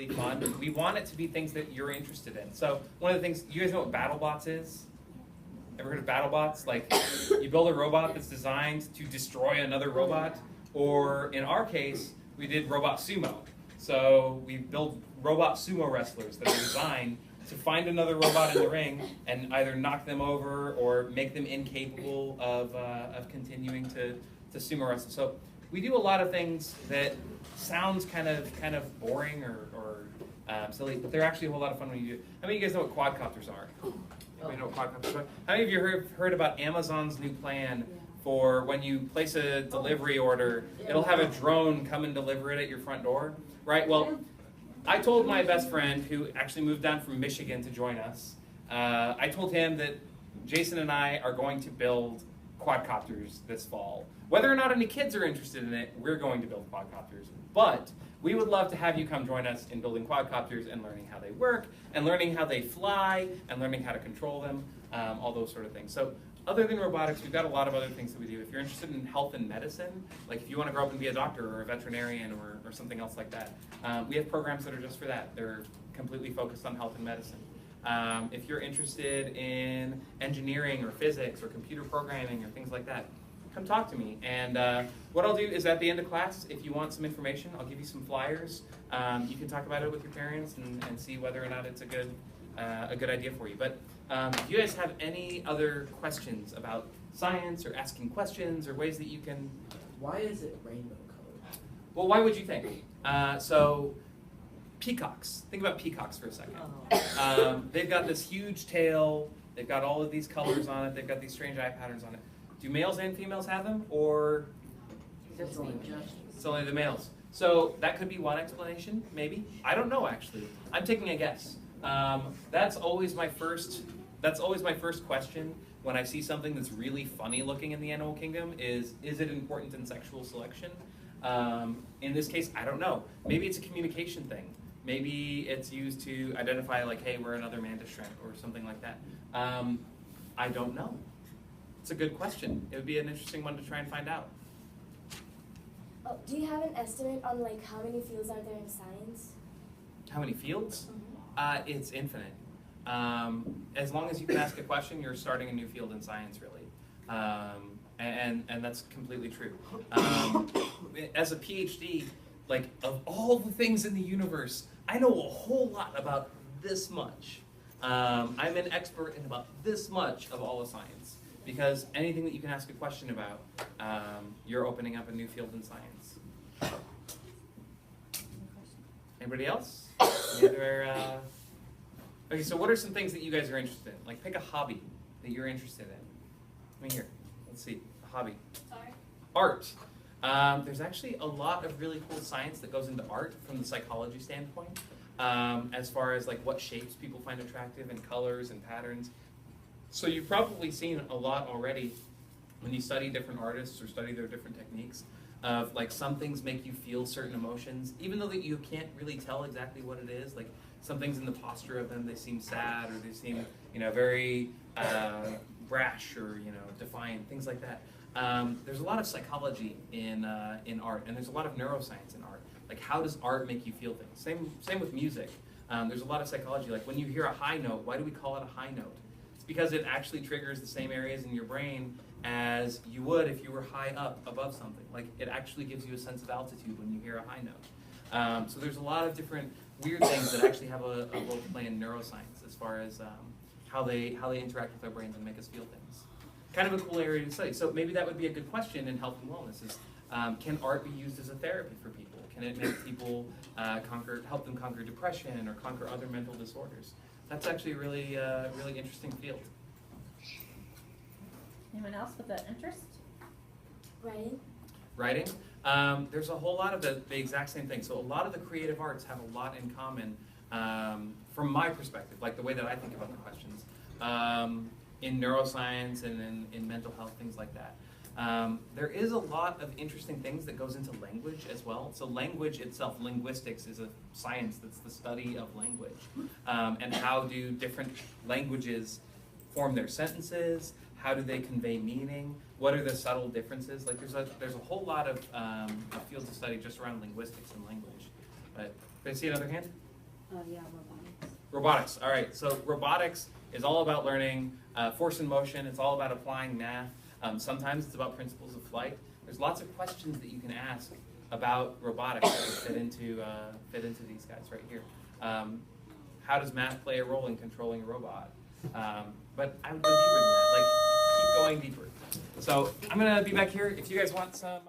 really fun. We want it to be things that you're interested in. So one of the things, you guys know what BattleBots is? Ever heard of BattleBots? Like, you build a robot that's designed to destroy another robot, or in our case, we did Robot Sumo. So we build robot sumo wrestlers that are designed to find another robot in the ring and either knock them over or make them incapable of continuing to sumo wrestle. So we do a lot of things that sounds kind of boring or silly, but they're actually a whole lot of fun when you do it. How many of you guys know what quadcopters are? Anybody know what quadcopters are? How many of you heard about Amazon's new plan for when you place a delivery order, it'll have a drone come and deliver it at your front door, right? Well, I told my best friend, who actually moved down from Michigan to join us, I told him that Jason and I are going to build quadcopters this fall. Whether or not any kids are interested in it, we're going to build quadcopters. But we would love to have you come join us in building quadcopters and learning how they work, and learning how they fly, and learning how to control them, all those sort of things. So other than robotics, we've got a lot of other things that we do. If you're interested in health and medicine, like if you want to grow up and be a doctor or a veterinarian or something else like that, we have programs that are just for that. They're completely focused on health and medicine. If you're interested in engineering or physics or computer programming or things like that, come talk to me. And what I'll do is at the end of class, if you want some information, I'll give you some flyers. You can talk about it with your parents and see whether or not it's a good idea for you. But if you guys have any other questions about science or asking questions or ways that you can... Why is it rainbow colored? Well, why would you think? So peacocks. Think about peacocks for a second. They've got this huge tail. They've got all of these colors on it. They've got these strange eye patterns on it. Do males and females have them, or It's only the males? So that could be one explanation, maybe. I don't know, actually. I'm taking a guess. That's always my first question when I see something that's really funny looking in the animal kingdom is it important in sexual selection? In this case, I don't know. Maybe it's a communication thing. Maybe it's used to identify, like, hey, we're another mantis shrimp or something like that. I don't know. It's a good question. It would be an interesting one to try and find out. Oh, do you have an estimate on like how many fields are there in science? How many fields? It's infinite. As long as you can ask a question, you're starting a new field in science, really. And that's completely true. As a PhD, like, of all the things in the universe, I know a whole lot about this much. I'm an expert in about this much of all of science. Because anything that you can ask a question about, you're opening up a new field in science. Anybody else? Any other, Okay, so what are some things that you guys are interested in? Like, pick a hobby that you're interested in. Let me hear. Let's see. A hobby. Art. There's actually a lot of really cool science that goes into art from the psychology standpoint, as far as like what shapes people find attractive and colors and patterns. So you've probably seen a lot already when you study different artists or study their different techniques of like some things make you feel certain emotions, even though that you can't really tell exactly what it is. Like some things in the posture of them, they seem sad or they seem, very brash or, defiant, things like that. There's a lot of psychology in art, and there's a lot of neuroscience in art. Like how does art make you feel things? Same with music. There's a lot of psychology. Like when you hear a high note, why do we call it a high note? Because it actually triggers the same areas in your brain as you would if you were high up above something. Like it actually gives you a sense of altitude when you hear a high note. So there's a lot of different weird things that actually have a role to play in neuroscience as far as how they interact with our brains and make us feel things. Kind of a cool area to study. So maybe that would be a good question in health and wellness is, can art be used as a therapy for people? Can it make people help them conquer depression or conquer other mental disorders? That's actually a really interesting field. Anyone else with an interest? Writing? There's a whole lot of the exact same thing. So a lot of the creative arts have a lot in common from my perspective, like the way that I think about the questions, in neuroscience and in mental health, things like that. There is a lot of interesting things that goes into language as well. So language itself, linguistics, is a science that's the study of language. And how do different languages form their sentences? How do they convey meaning? What are the subtle differences? Like there's a whole lot of fields of study just around linguistics and language. But did I see another hand? Yeah, robotics. Robotics. All right. So robotics is all about learning force and motion. It's all about applying math. Sometimes it's about principles of flight. There's lots of questions that you can ask about robotics that fit into these guys right here. How does math play a role in controlling a robot? But I would go deeper than that. Like keep going deeper. So I'm gonna be back here if you guys want some.